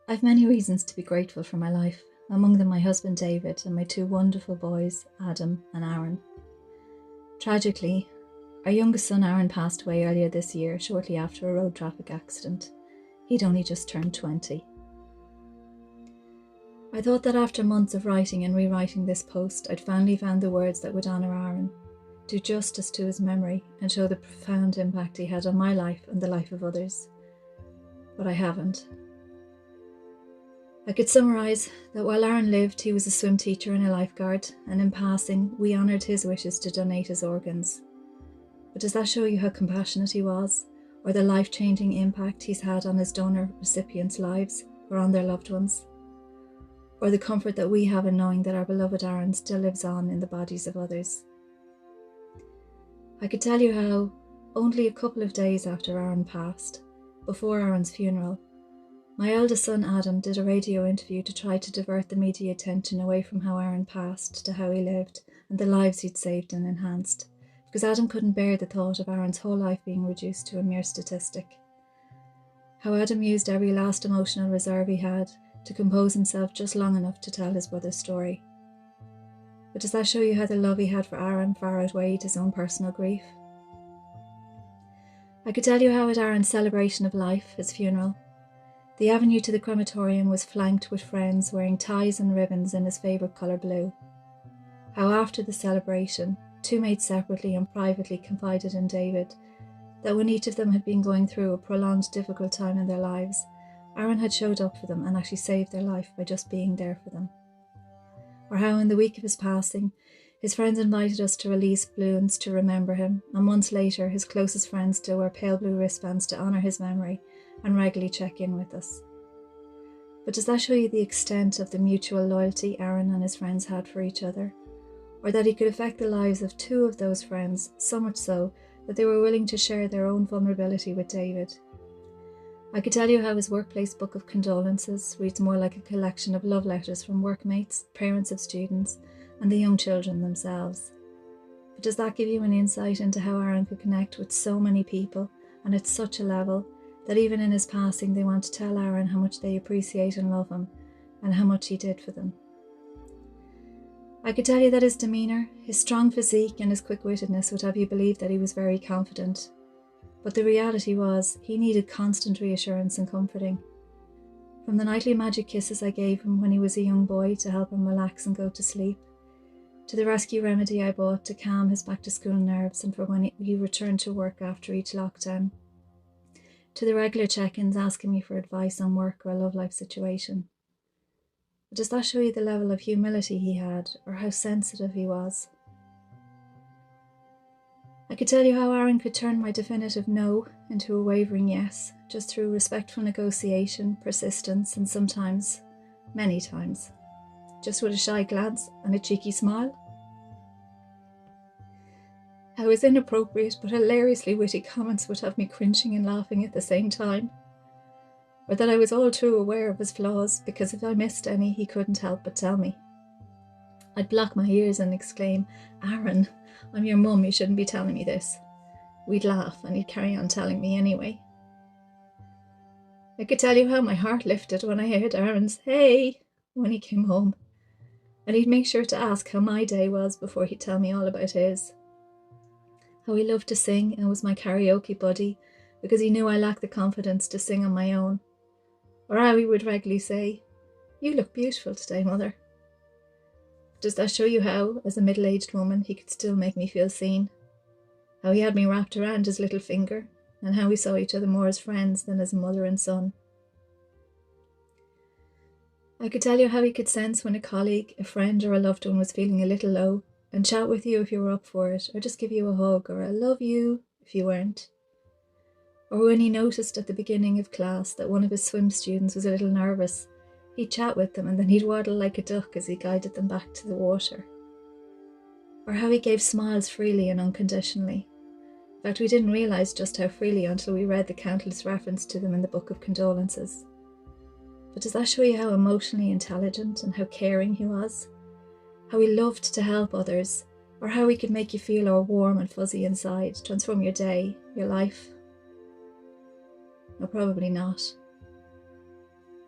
I've many reasons to be grateful for my life, among them my husband David and my two wonderful boys, Adam and Aaron. Tragically, our youngest son Aaron passed away earlier this year, shortly after a road traffic accident. He'd only just turned 20. I thought that after months of writing and rewriting this post, I'd finally found the words that would honour Aaron, do justice to his memory, and show the profound impact he had on my life and the life of others. But I haven't. I could summarise that while Aaron lived, he was a swim teacher and a lifeguard, and in passing, we honoured his wishes to donate his organs. But does that show you how compassionate he was, or the life-changing impact he's had on his donor recipients' lives, or on their loved ones? Or the comfort that we have in knowing that our beloved Aaron still lives on in the bodies of others? I could tell you how, only a couple of days after Aaron passed, before Aaron's funeral, my eldest son Adam did a radio interview to try to divert the media attention away from how Aaron passed to how he lived and the lives he'd saved and enhanced, because Adam couldn't bear the thought of Aaron's whole life being reduced to a mere statistic. How Adam used every last emotional reserve he had to compose himself just long enough to tell his brother's story. But does that show you how the love he had for Aaron far outweighed his own personal grief? I could tell you how at Aaron's celebration of life, his funeral, the avenue to the crematorium was flanked with friends wearing ties and ribbons in his favourite colour blue. How after the celebration, two mates separately and privately confided in David that when each of them had been going through a prolonged difficult time in their lives, Aaron had showed up for them and actually saved their life by just being there for them. Or how in the week of his passing, his friends invited us to release balloons to remember him, and months later his closest friends still wear pale blue wristbands to honour his memory and regularly check in with us. But does that show you the extent of the mutual loyalty Aaron and his friends had for each other? Or that he could affect the lives of two of those friends, so much so that they were willing to share their own vulnerability with David? I could tell you how his workplace book of condolences reads more like a collection of love letters from workmates, parents of students, and the young children themselves. But does that give you an insight into how Aaron could connect with so many people, and at such a level, that even in his passing they want to tell Aaron how much they appreciate and love him, and how much he did for them? I could tell you that his demeanour, his strong physique and his quick-wittedness would have you believe that he was very confident. But the reality was, he needed constant reassurance and comforting. From the nightly magic kisses I gave him when he was a young boy to help him relax and go to sleep, to the rescue remedy I bought to calm his back-to-school nerves and for when he returned to work after each lockdown, to the regular check-ins asking me for advice on work or a love life situation. But does that show you the level of humility he had, or how sensitive he was? I could tell you how Aaron could turn my definitive no into a wavering yes, just through respectful negotiation, persistence, and sometimes, many times, just with a shy glance and a cheeky smile. How his inappropriate but hilariously witty comments would have me cringing and laughing at the same time. Or that I was all too aware of his flaws, because if I missed any, he couldn't help but tell me. I'd block my ears and exclaim, "Aaron, I'm your mum, you shouldn't be telling me this." We'd laugh and he'd carry on telling me anyway. I could tell you how my heart lifted when I heard Aaron's "hey" when he came home, and he'd make sure to ask how my day was before he'd tell me all about his. How he loved to sing and was my karaoke buddy because he knew I lacked the confidence to sing on my own. Or how he would regularly say, "You look beautiful today, Mother." Does that show you how, as a middle-aged woman, he could still make me feel seen? How he had me wrapped around his little finger, and how we saw each other more as friends than as mother and son? I could tell you how he could sense when a colleague, a friend, or a loved one was feeling a little low, and chat with you if you were up for it, or just give you a hug or a "love you" if you weren't. Or when he noticed at the beginning of class that one of his swim students was a little nervous, he'd chat with them and then he'd waddle like a duck as he guided them back to the water. Or how he gave smiles freely and unconditionally. In fact, we didn't realise just how freely until we read the countless reference to them in the Book of Condolences. But does that show you how emotionally intelligent and how caring he was? How he loved to help others, or how he could make you feel all warm and fuzzy inside, transform your day, your life? No, probably not.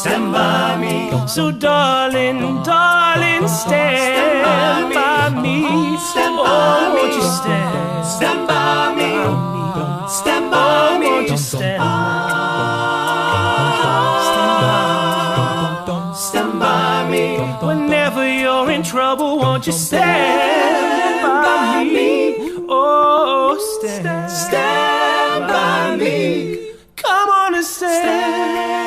stand by me. So darling, darling, stand by me. Stand by Oh, me. won't you stand? Stand by me. Stand by Oh, me. won't you stand? Stand by me. Whenever you're in trouble, won't you stand by me? Oh, stand Stand by me. Come on and stand.